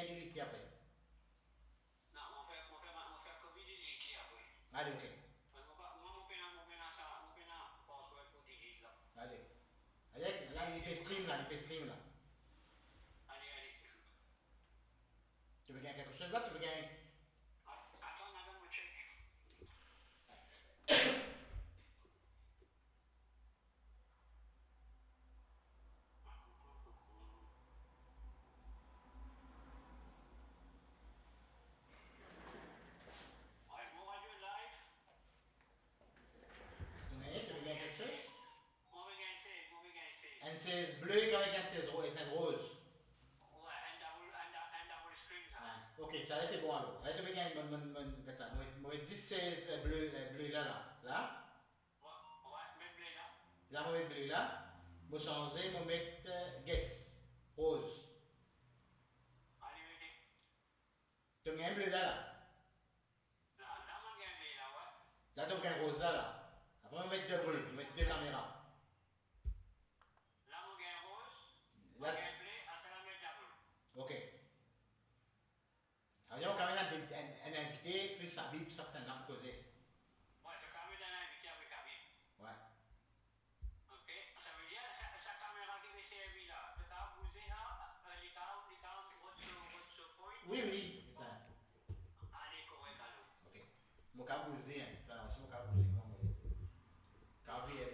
modifier direct après. Non, on fait comme il dit après. Allez, ok. Moi, je peux password pour direct là. Allez. Allez, là, il peut stream là, il peut stream là. Allez. Tu veux gagner quelque chose là, tu veux gagner. Attends, moi check. Mon radio live. Tu veux gagner quelque chose? On va gagner 16. Un 16 bleu avec un 16 rose. Ouais, un double screen ça. Ah, ok, ça c'est bon alors. Là, tu veux gagner mon 16 bleu là. Là? Ouais, même bleu là. Là, mon bleu là. Moi changer, moi mettre guess, rose. Allez. Tu veux gagner bleu là. Là, on gagne bleu là, ouais. Là, tu veux gagner rose là. Après, on va mettre deux boules, on va mettre deux caméras. Là, on gagne rose. On Là, gagne bleu, après on met double. ok. Alors, il y a quand même un invité, plus sa Bible, ça, c'est un homme causé. Ouais, tu as quand même un invité avec Habib. Ouais. Ok, ça veut dire sa caméra qui va servir là. Tu as bougé là, les câbles, what's point? Oui, c'est ça. Allez, correct alors. Ok. Mon cas bousé, ça, c'est mon cas bousé, moi, quand j'ai